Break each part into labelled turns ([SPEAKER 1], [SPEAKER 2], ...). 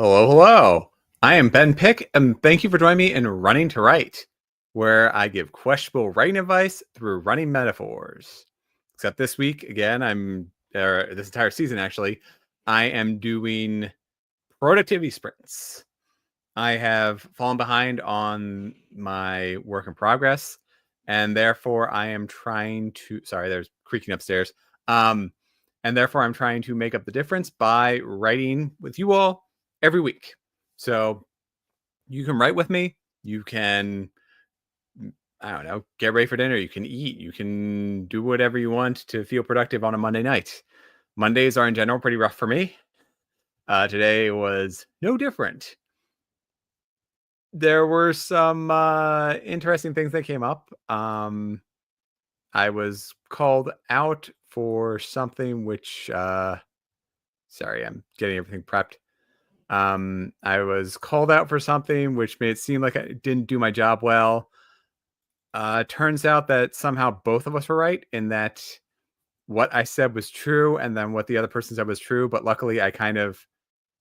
[SPEAKER 1] Hello, hello. I am Ben Pick, and thank you for joining me in Running to Write, where I give questionable writing advice through running metaphors. Except this week, again, this entire season actually, I am doing productivity sprints. I have fallen behind on my work in progress, and therefore I am trying to. Sorry, there's creaking upstairs. Um, and therefore I'm trying to make up the difference by writing with you all every week. So you can write with me. You can, I don't know, get ready for dinner. You can eat. You can do whatever you want to feel productive on a Monday night. Mondays are in general pretty rough for me. Today was no different. There were some interesting things that came up. I was called out for something which, sorry, I'm getting everything prepped. I was called out for something which made it seem like I didn't do my job well. Turns out that somehow both of us were right in that what I said was true, and then what the other person said was true. But luckily, I kind of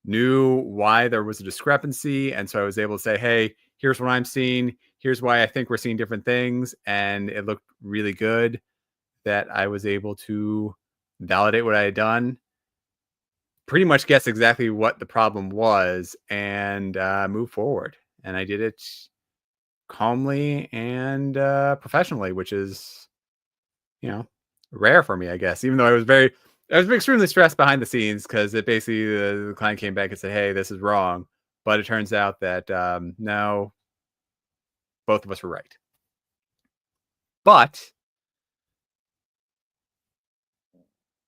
[SPEAKER 1] knew why there was a discrepancy, and so I was able to say, "Hey, here's what I'm seeing. Here's why I think we're seeing different things," and it looked really good that I was able to validate what I had done, pretty much guess exactly what the problem was, and move forward. And I did it calmly and professionally, which is, you know, rare for me, I guess. Even though I was extremely stressed behind the scenes because it basically the client came back and said, "Hey, this is wrong," but it turns out that no, both of us were right. But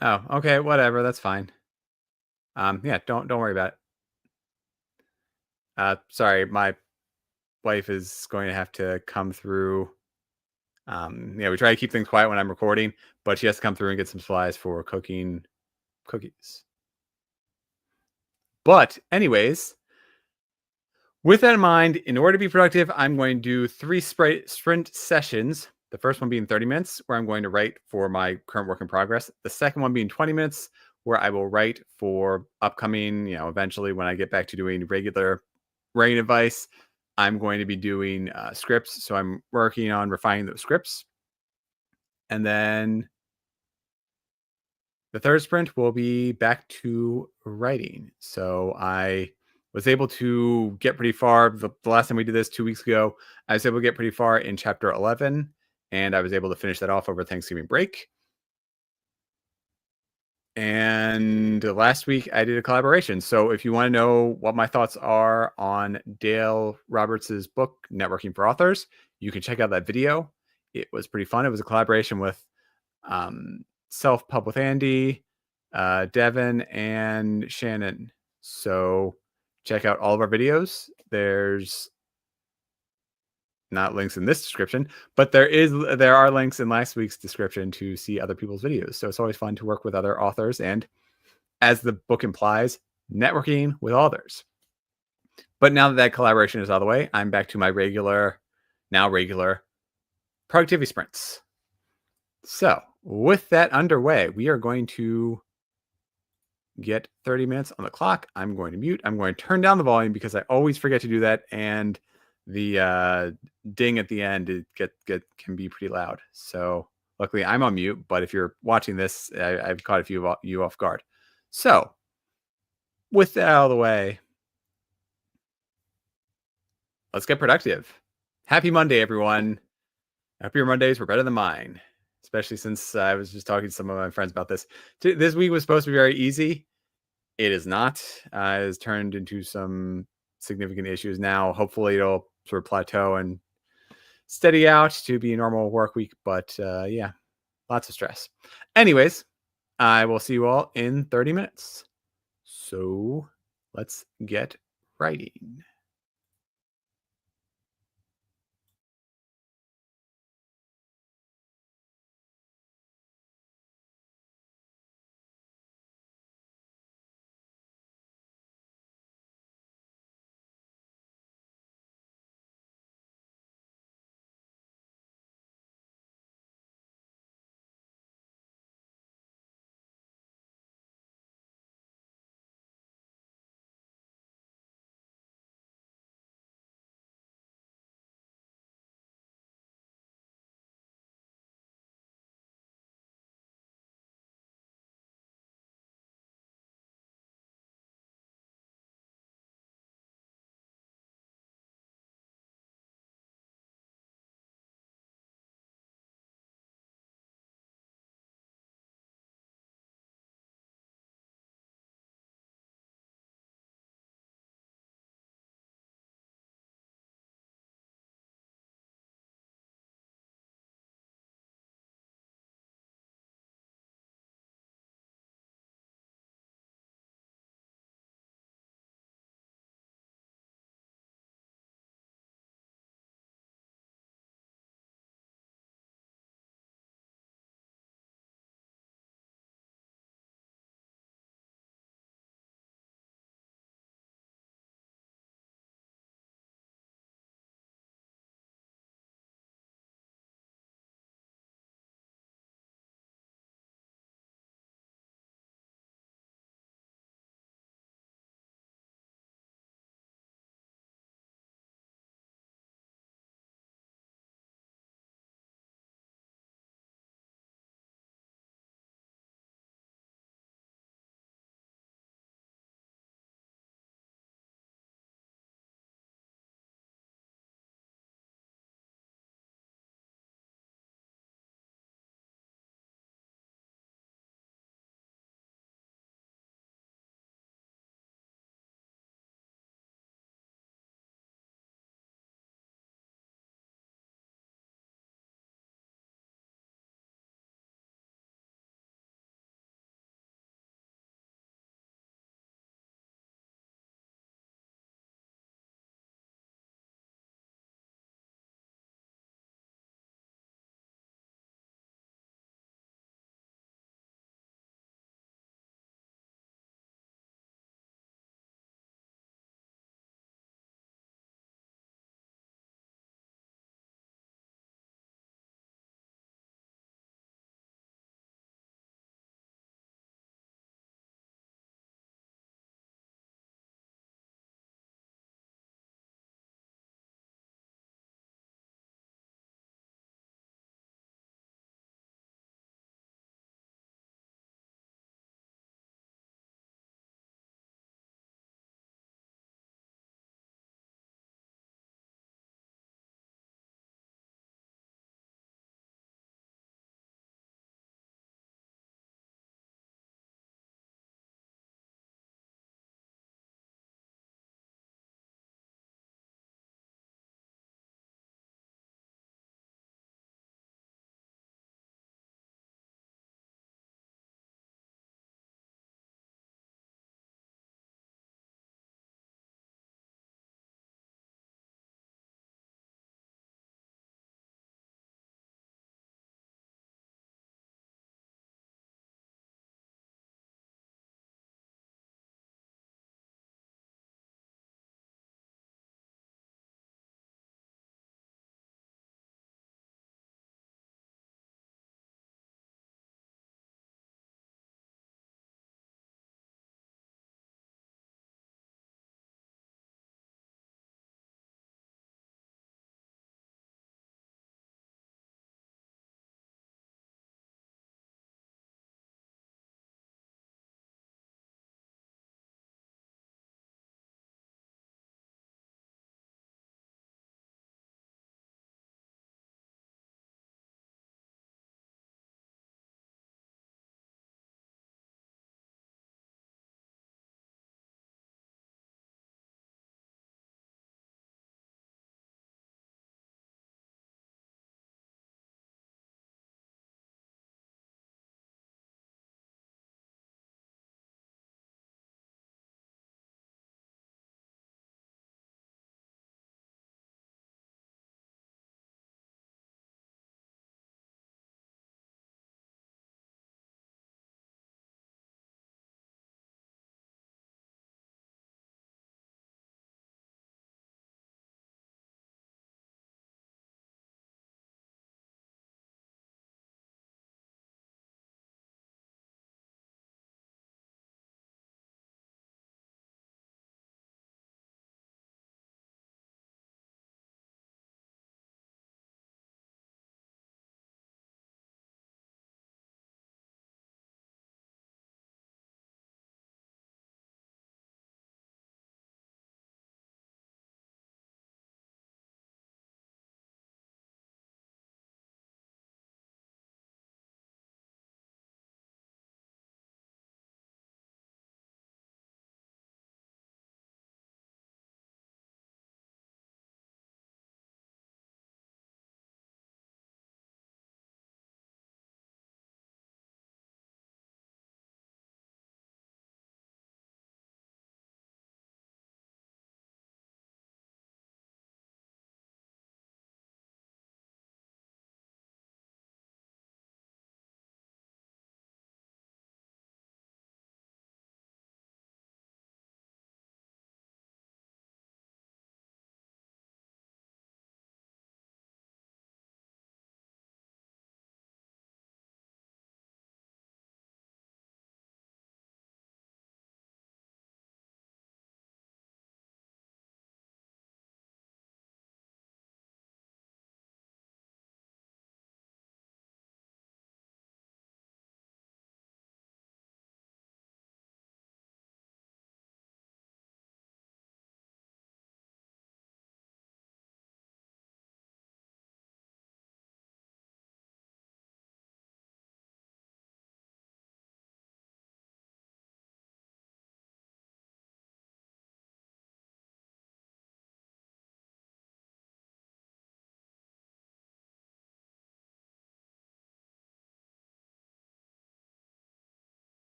[SPEAKER 1] oh, okay, whatever, that's fine. Yeah, don't worry about it. Sorry, my wife is going to have to come through. Yeah, we try to keep things quiet when I'm recording, but she has to come through and get some supplies for cooking cookies. But anyways, with that in mind, in order to be productive, I'm going to do three sprint sessions. The first one being 30 minutes, where I'm going to write for my current work in progress. The second one being 20 minutes, where I will write for upcoming, eventually when I get back to doing regular writing advice, I'm going to be doing scripts. So I'm working on refining those scripts. And then the third sprint will be back to writing. So I was able to get pretty far. The last time we did this 2 weeks ago, I was able to get pretty far in chapter 11, and I was able to finish that off over Thanksgiving break. And last week I did a collaboration. So if you want to know what my thoughts are on Dale Roberts's book, Networking for Authors, you can check out that video. It was pretty fun. It was a collaboration with um, Self Pub with Andy, Devin, and Shannon. So check out all of our videos. There's not links in this description, but there are links in last week's description to see other people's videos. So it's always fun to work with other authors and, as the book implies, networking with authors. But now that that collaboration is out of the way, I'm back to my now regular productivity sprints. So with that underway, we are going to get 30 minutes on the clock. I'm going to mute. I'm going to turn down the volume because I always forget to do that. And the ding at the end can be pretty loud. So luckily I'm on mute, but if you're watching this, I've caught a few of you off guard. So with that out of the way, let's get productive. Happy Monday, everyone. I hope your Mondays were better than mine, especially since I was just talking to some of my friends about this. This week was supposed to be very easy. It is not. It has turned into some significant issues now. Hopefully, it'll sort of plateau and steady out to be a normal work week. But yeah, lots of stress. Anyways, I will see you all in 30 minutes. So let's get writing.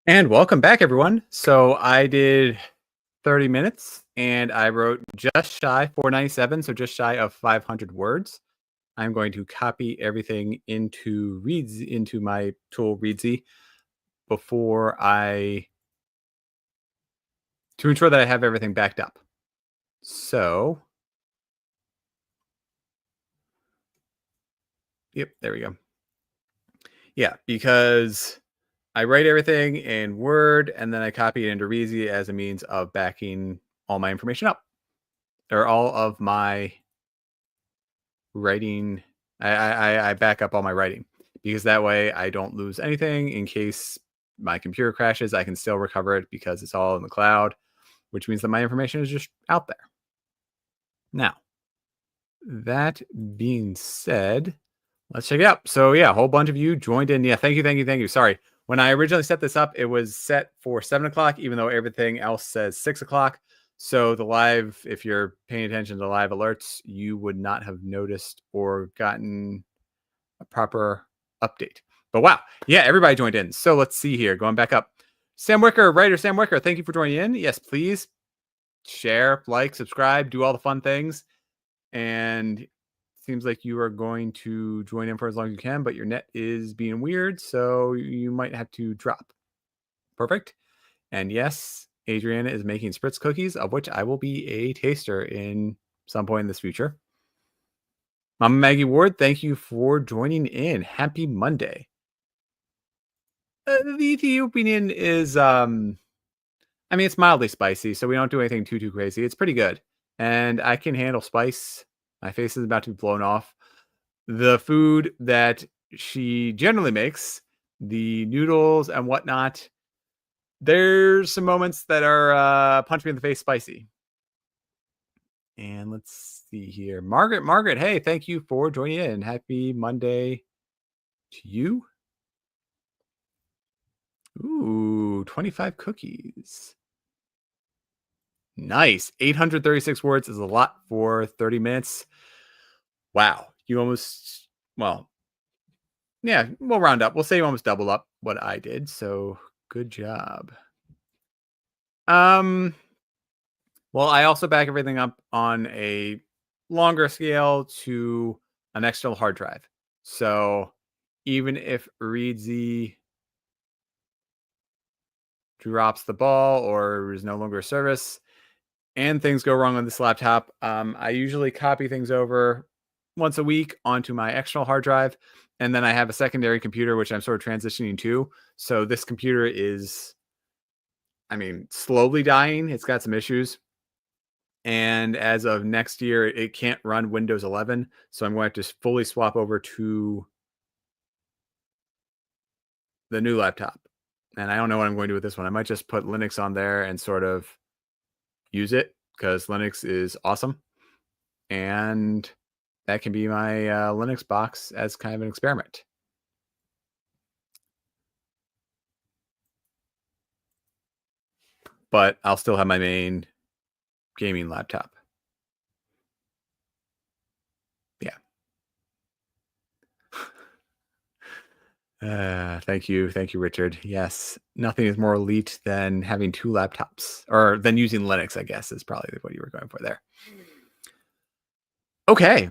[SPEAKER 1] And welcome back, everyone. So I did 30 minutes and I wrote just shy 497, so just shy of 500 words. I'm going to copy everything into my tool Readsy before to ensure that I have everything backed up. So, yep, there we go. Yeah, because I write everything in Word and then I copy it into Readsy as a means of backing all my information up, or all of my writing. I back up all my writing because that way I don't lose anything in case my computer crashes. I can still recover it because it's all in the cloud, which means that my information is just out there. Now, that being said, let's check it out. So yeah, a whole bunch of you joined in. Yeah, thank you. Sorry. When I originally set this up, it was set for 7 o'clock, even though everything else says 6 o'clock. So the live, if you're paying attention to live alerts, you would not have noticed or gotten a proper update. But wow, yeah, everybody joined in. So let's see here. Going back up. Sam Wicker, writer Sam Wicker, thank you for joining in. Yes, please share, like, subscribe, do all the fun things. And seems like you are going to join in for as long as you can, but your net is being weird, so you might have to drop. Perfect. And yes, Adriana is making spritz cookies, of which I will be a taster in some point in this future. Mama Maggie Ward, thank you for joining in. Happy Monday. The Ethiopian is, I mean, it's mildly spicy, so we don't do anything too crazy. It's pretty good, and I can handle spice. My face is about to be blown off. The food that she generally makes, the noodles and whatnot, there's some moments that are punch me in the face spicy. And let's see here. Margaret, hey, thank you for joining in. Happy Monday to you. Ooh, 25 cookies. Nice. 836 words is a lot for 30 minutes. Wow. You almost, well, yeah, we'll round up. We'll say you almost double up what I did. So good job. Well, I also back everything up on a longer scale to an external hard drive. So even if Readsy drops the ball or is no longer a service and things go wrong on this laptop, I usually copy things over once a week onto my external hard drive. And then I have a secondary computer, which I'm sort of transitioning to. So this computer is, I mean, slowly dying. It's got some issues. And as of next year, it can't run Windows 11. So I'm going to just fully swap over to the new laptop. And I don't know what I'm going to do with this one. I might just put Linux on there and sort of use it because Linux is awesome. And that can be my Linux box as kind of an experiment. But I'll still have my main gaming laptop. Yeah. Thank you, Richard. Yes, nothing is more elite than having 2 laptops, or than using Linux, I guess, is probably what you were going for there. Okay.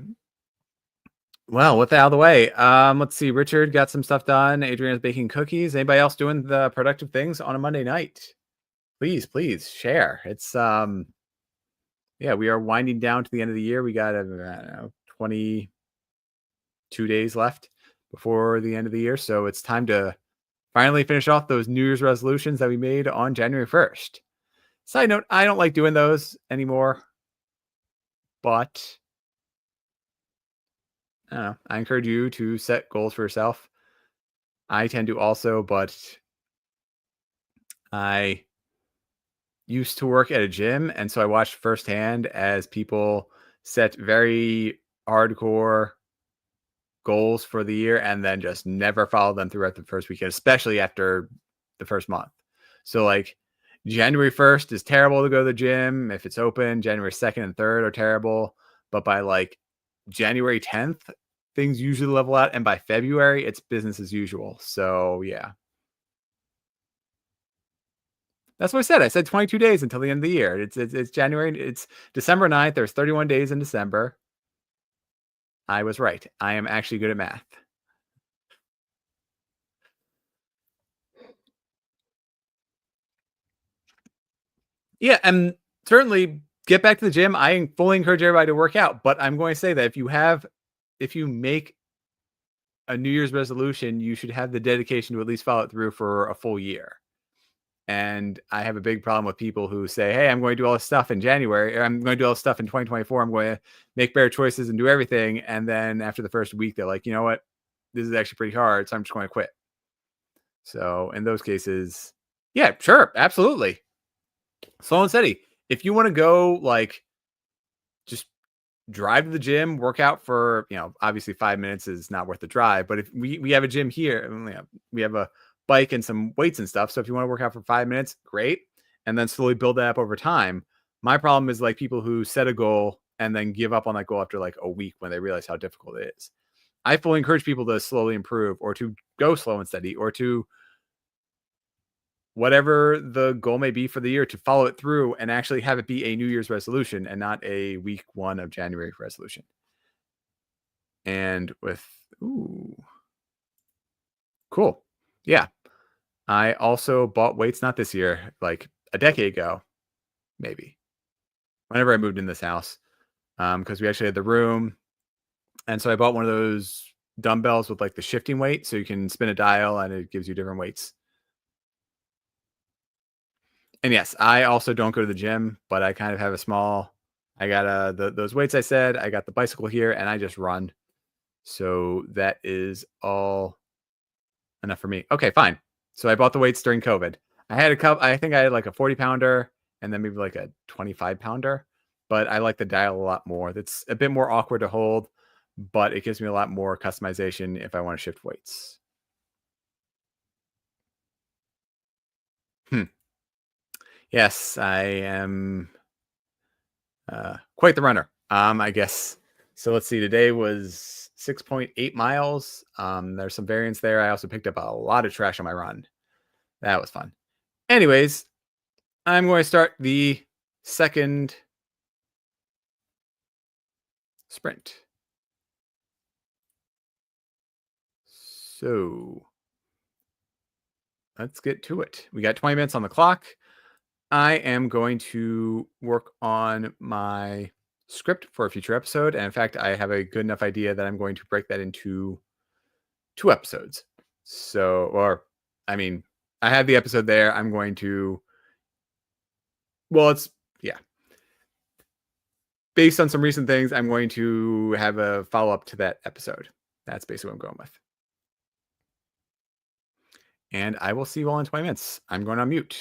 [SPEAKER 1] Well, with that out of the way, let's see. Richard got some stuff done. Adriana's baking cookies. Anybody else doing the productive things on a Monday night? Please share. It's yeah, we are winding down to the end of the year. We got 22 days left before the end of the year, so it's time to finally finish off those New Year's resolutions that we made on January 1st. Side note, I don't like doing those anymore, but I don't know. I encourage you to set goals for yourself. I tend to also, but I used to work at a gym, and so I watched firsthand as people set very hardcore goals for the year and then just never follow them throughout the first weekend, especially after the first month. So like January 1st is terrible to go to the gym if it's open. January 2nd and 3rd are terrible. But by like January 10th, things usually level out. And by February, it's business as usual. So yeah. That's what I said. I said 22 days until the end of the year. It's January. It's December 9th. There's 31 days in December. I was right. I am actually good at math. Yeah, and certainly get back to the gym. I fully encourage everybody to work out, but I'm going to say that if you make a New Year's resolution, you should have the dedication to at least follow it through for a full year. And I have a big problem with people who say, "Hey, I'm going to do all this stuff in January, or I'm going to do all this stuff in 2024. I'm going to make better choices and do everything." And then after the first week, they're like, "You know what? This is actually pretty hard, so I'm just going to quit." So in those cases, yeah, sure, absolutely, slow and steady. If you want to go like just drive to the gym, work out for, obviously 5 minutes is not worth the drive. But if we have a gym here, and we have a bike and some weights and stuff. So if you want to work out for 5 minutes, great. And then slowly build that up over time. My problem is like people who set a goal and then give up on that goal after like a week when they realize how difficult it is. I fully encourage people to slowly improve or to go slow and steady or to whatever the goal may be for the year to follow it through and actually have it be a New Year's resolution and not a week 1 of January resolution. And with ooh, cool. Yeah. I also bought weights not this year, like a decade ago, maybe. Whenever I moved in this house. Because we actually had the room. And so I bought one of those dumbbells with like the shifting weight. So you can spin a dial and it gives you different weights. And yes, I also don't go to the gym, but I kind of have a small I got those weights I said, I got the bicycle here, and I just run. So that is all enough for me. Okay, fine. So I bought the weights during COVID. I had a cup. I think I had like a 40 pounder and then maybe like a 25 pounder. But I like the dial a lot more. That's a bit more awkward to hold, but it gives me a lot more customization if I want to shift weights. Hmm. Yes, I am quite the runner. I guess. So let's see. Today was 6.8 miles. There's some variance there. I also picked up a lot of trash on my run. That was fun. Anyways, I'm going to start the second sprint. So let's get to it. We got 20 minutes on the clock. I am going to work on my script for a future episode. And in fact, I have a good enough idea that I'm going to break that into 2 episodes. So, or I mean, I have the episode there. I'm going to, well, it's, yeah, based on some recent things, I'm going to have a follow up to that episode. That's basically what I'm going with. And I will see you all in 20 minutes. I'm going on mute.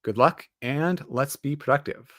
[SPEAKER 1] Good luck, and let's be productive.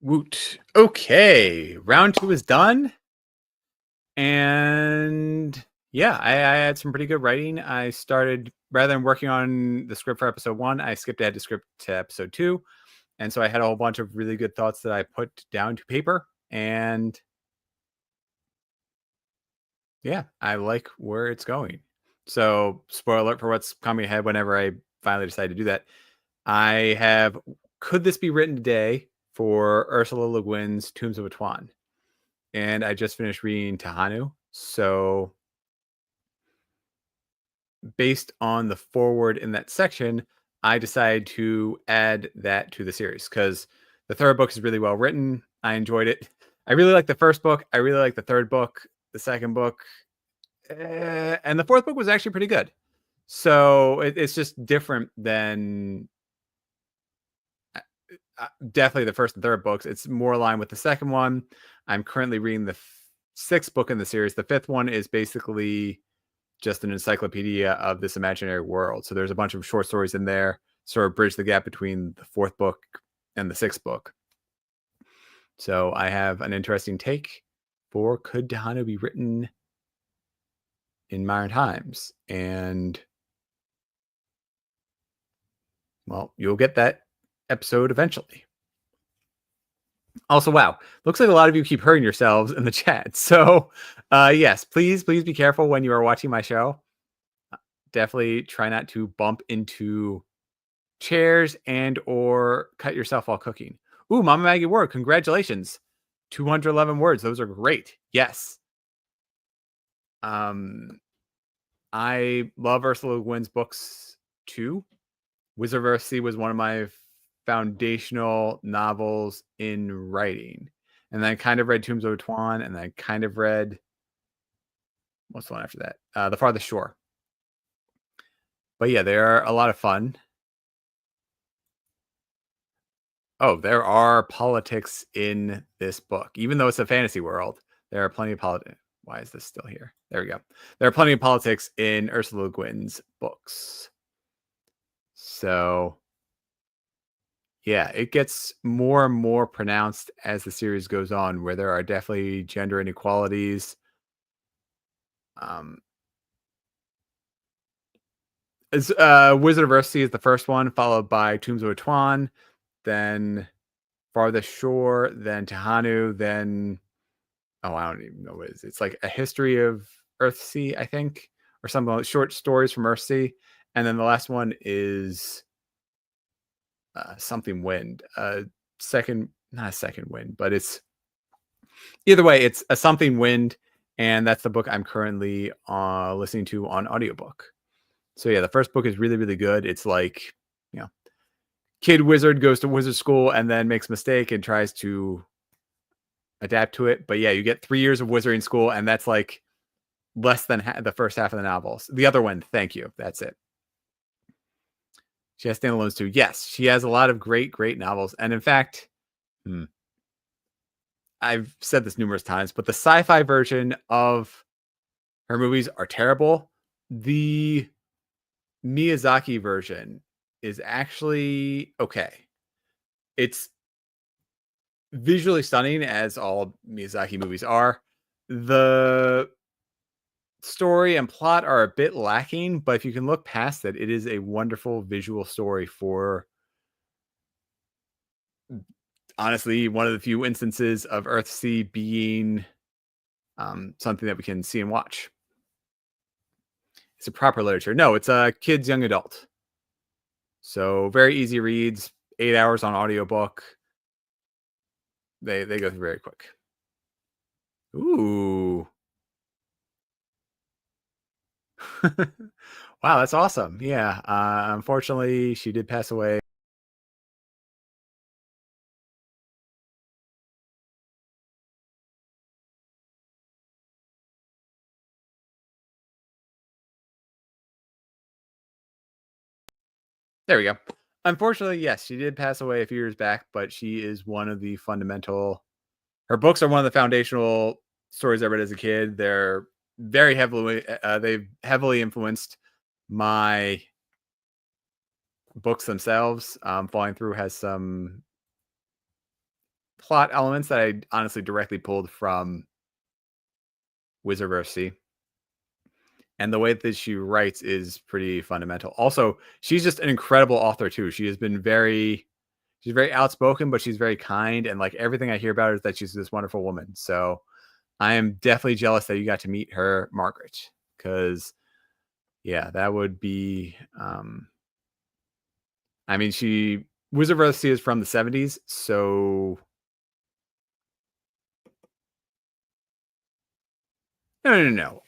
[SPEAKER 1] Woot. Okay, round 2 is done. And yeah, I had some pretty good writing. I started, rather than working on the script for episode 1, I skipped ahead to script to episode 2. And so I had a whole bunch of really good thoughts that I put down to paper. And yeah, I like where it's going. So, spoiler alert for what's coming ahead whenever I finally decide to do that. I have Could This Be Written Today for Ursula Le Guin's Tombs of Atuan. And I just finished reading Tahanu. So, based on the forward in that section, I decided to add that to the series because the third book is really well written. I enjoyed it. I really like the first book. I really like the third book. The second book, and the fourth book was actually pretty good. So it's just different than definitely the first and third books. It's more aligned with the second one. I'm currently reading the sixth book in the series. The fifth one is basically just an encyclopedia of this imaginary world. So there's a bunch of short stories in there, sort of bridge the gap between the fourth book and the sixth book. So I have an interesting take for Could Tahanu Be Written in Modern Times? And well, you'll get that episode eventually. Also, wow, looks like a lot of you keep hurting yourselves in the chat. So yes, please be careful when you are watching my show. Definitely try not to bump into chairs and or cut yourself while cooking. Ooh, Mama Maggie Ward, congratulations. 211 words. Those are great. Yes. I love Ursula Le Guin's books too. Wizard of Earthsea was one of my foundational novels in writing. And then I kind of read Tombs of Atuan, and then I kind of read, what's the one after that? The Farthest Shore. But yeah, they're a lot of fun. Oh, there are politics in this book. Even though it's a fantasy world, there are plenty of politics. Why is this still here? There we go. There are plenty of politics in Ursula Le Guin's books. So, yeah, it gets more and more pronounced as the series goes on, where there are definitely gender inequalities. Wizard of Earthsea is the first one, followed by Tombs of Atuan, then Farthest Shore, then Tahanu, then I don't even know what it is. It's like a history of Earthsea, I think, or something like short stories from Earthsea. And then the last one is something wind. Not a second wind, but it's either way, it's a something wind, and that's the book I'm currently listening to on audiobook. So yeah, the first book is really, really good. It's like, you know, kid wizard goes to wizard school and then makes a mistake and tries to adapt to it. But yeah, you get 3 years of wizarding school, and that's like less than the first half of the novels. The other one, thank you. That's it. She has standalones too. Yes, she has a lot of great, great novels. And in fact, I've said this numerous times, but the sci-fi version of her movies are terrible. The Miyazaki version is actually okay. It's visually stunning, as all Miyazaki movies are. The story and plot are a bit lacking, but if you can look past it, it is a wonderful visual story for honestly one of the few instances of Earthsea being something that we can see and watch. It's a proper literature. No, it's a kids, young adult. So very easy reads, 8 hours on audiobook. They go through very quick. Ooh. Wow, that's awesome. Yeah. Unfortunately, she did pass away. There we go. Unfortunately, yes, she did pass away a few years back, but she is one of the fundamental. Her books are one of the foundational stories I read as a kid. They're very heavily, they've heavily influenced my books themselves. Falling Through has some plot elements that I honestly directly pulled from Wizardversity. And the way that she writes is pretty fundamental. Also, she's just an incredible author too. She's very outspoken, but she's very kind. And like everything I hear about her is that she's this wonderful woman. So I am definitely jealous that you got to meet her, Margaret, because yeah, that would be. I mean, Wizardversity is from the 70s, so no.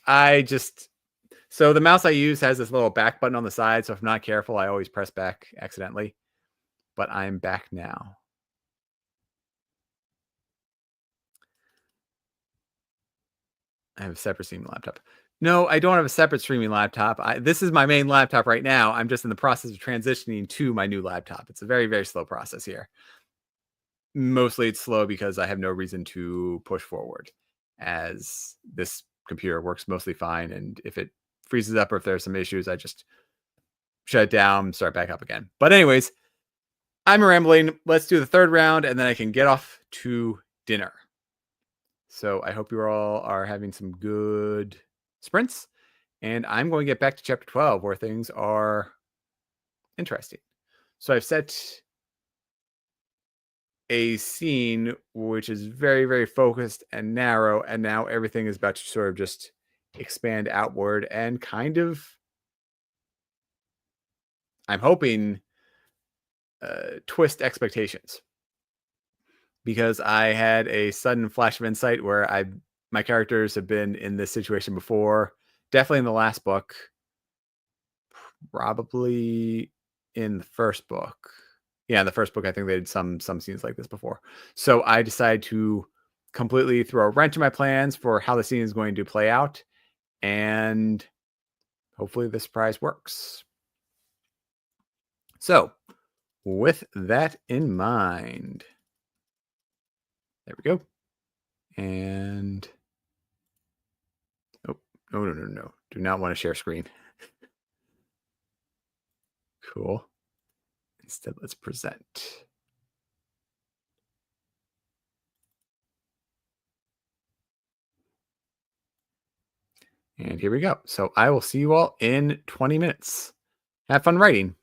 [SPEAKER 1] So the mouse I use has this little back button on the side, so if I'm not careful, I always press back accidentally. But I'm back now. I have a separate streaming laptop. No, I don't have a separate streaming laptop. This is my main laptop right now. I'm just in the process of transitioning to my new laptop. It's a very, very slow process here. Mostly it's slow because I have no reason to push forward, as this computer works mostly fine. And if it freezes up or if there's some issues, I just shut it down, start back up again. But anyways, I'm rambling. Let's do the third round and then I can get off to dinner. So I hope you all are having some good sprints. And I'm going to get back to chapter 12 where things are interesting. So I've set a scene which is very, very focused and narrow. And now everything is about to sort of just expand outward and kind of, I'm hoping, twist expectations. Because I had a sudden flash of insight where my characters have been in this situation before, definitely in the last book, probably in the first book. Yeah, in the first book, I think they did some scenes like this before. So I decided to completely throw a wrench in my plans for how the scene is going to play out, and hopefully the surprise works. So, with that in mind, there we go. And oh, no. Do not want to share screen. Cool. Instead, let's present. And here we go. So I will see you all in 20 minutes. Have fun writing.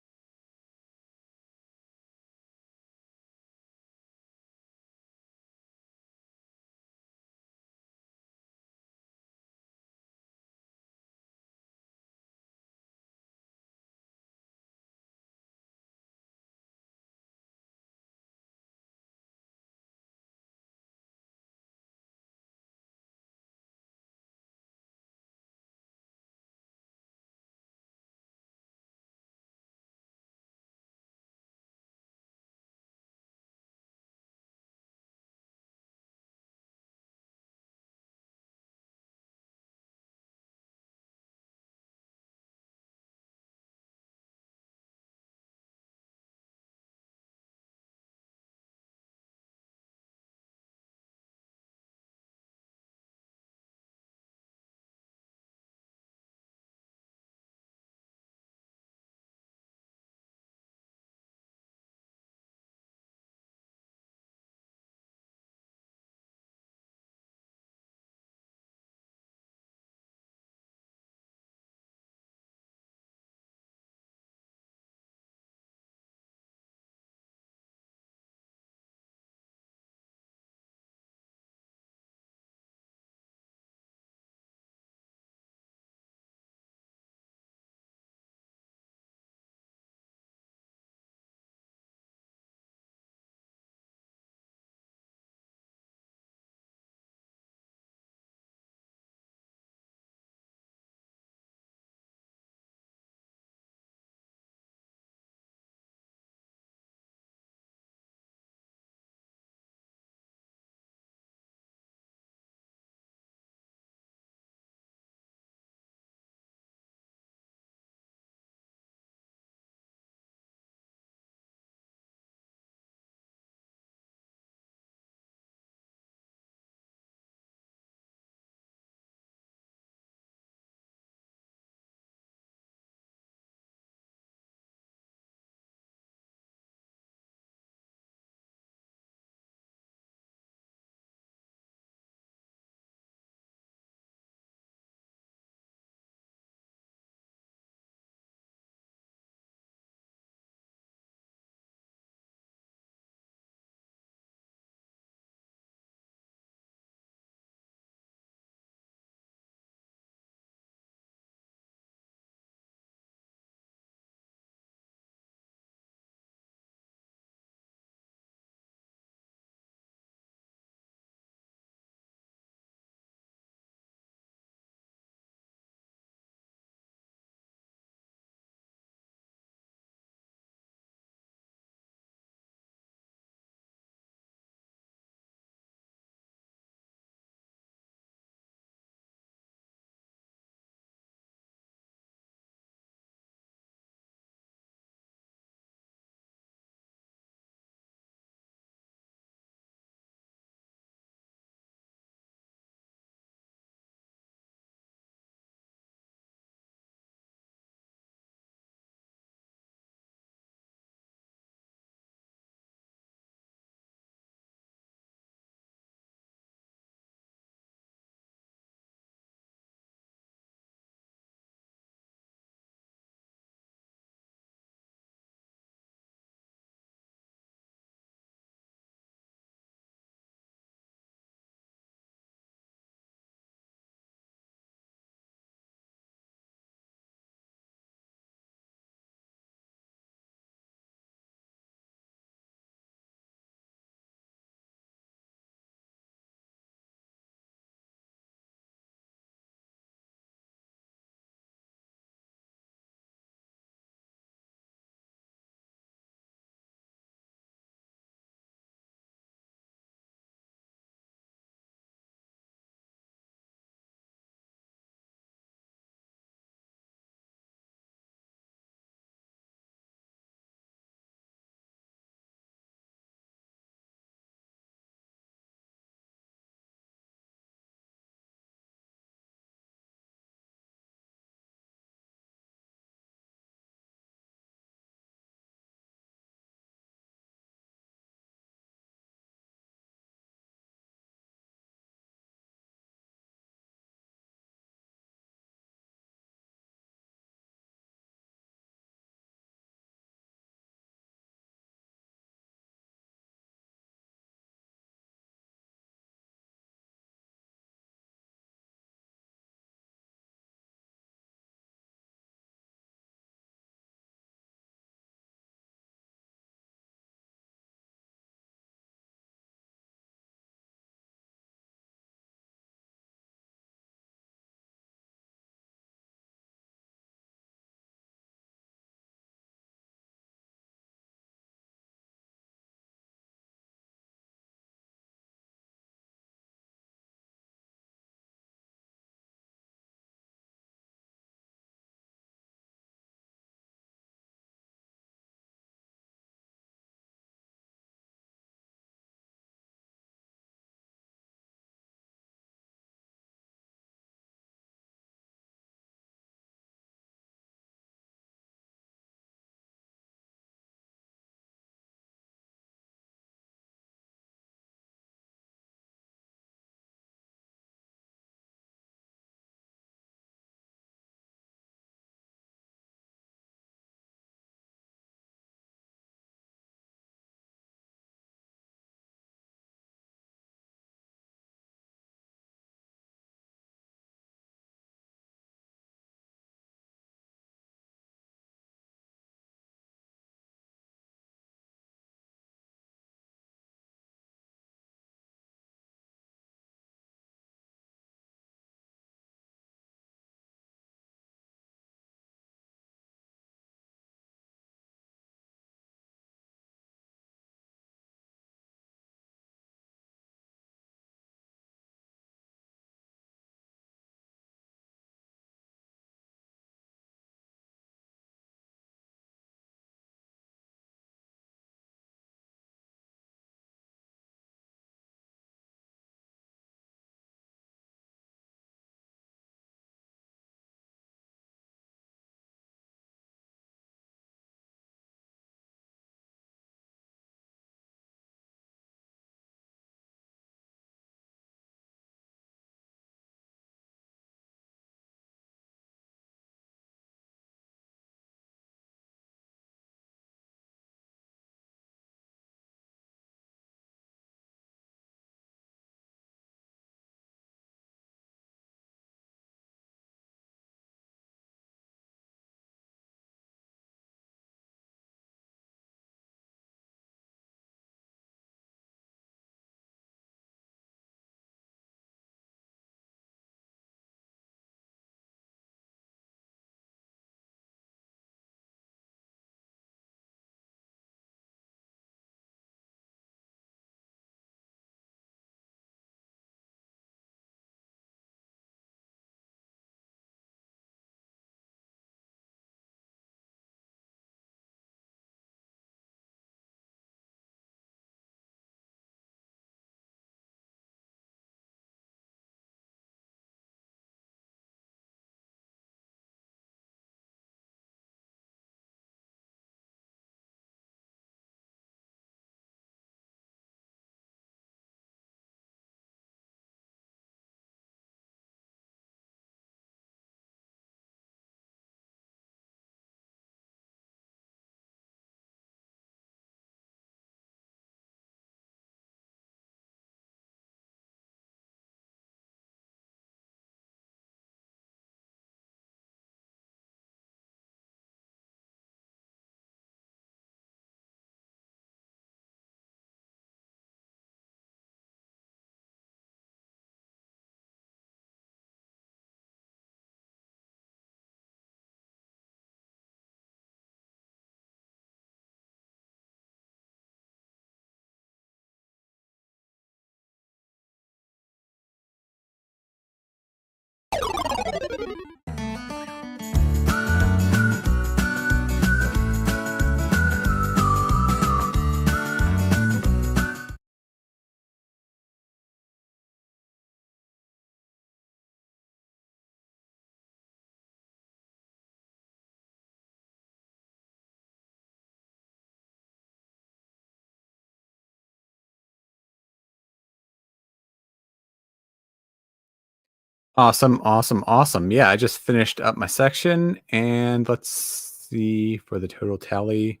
[SPEAKER 1] Awesome, awesome, awesome. Yeah, I just finished up my section, and let's see for the total tally.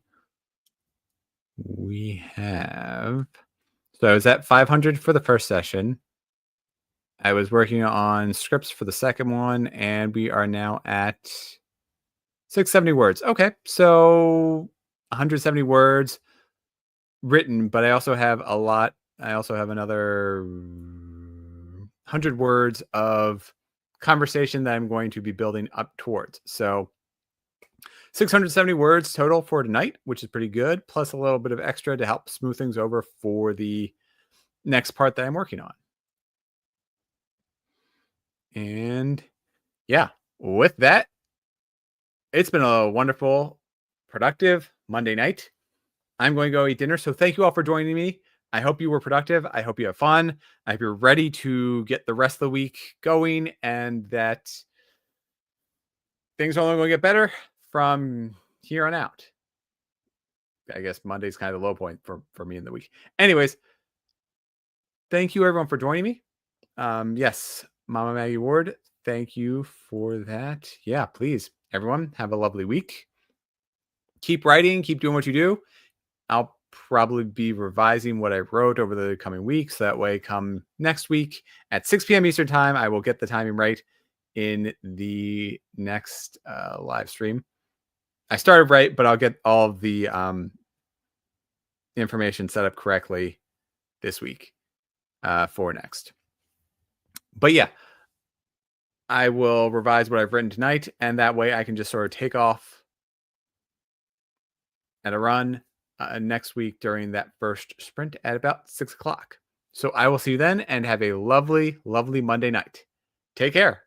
[SPEAKER 1] We have so I was at 500 for the first session. I was working on scripts for the second one, and we are now at 670 words. Okay, so 170 words written, but I also have a lot. I also have another 100 words of conversation that I'm going to be building up towards. So 670 words total for tonight, which is pretty good, plus a little bit of extra to help smooth things over for the next part that I'm working on. And yeah, with that, it's been a wonderful, productive Monday night. I'm going to go eat dinner. So thank you all for joining me. I hope you were productive. I hope you have fun. I hope you're ready to get the rest of the week going and that things are only going to get better from here on out. I guess Monday's kind of the low point for me in the week. Anyways, thank you everyone for joining me. Yes, Mama Maggie Ward, thank you for that. Yeah, please, everyone, have a lovely week. Keep writing, keep doing what you do. I'll probably be revising what I wrote over the coming weeks. That way, come next week at 6 p.m. Eastern Time, I will get the timing right in the next live stream. I started right, but I'll get all of the information set up correctly this week for next. But yeah, I will revise what I've written tonight, and that way I can just sort of take off at a run next week during that first sprint at about 6 o'clock. So I will see you then and have a lovely, lovely Monday night. Take care.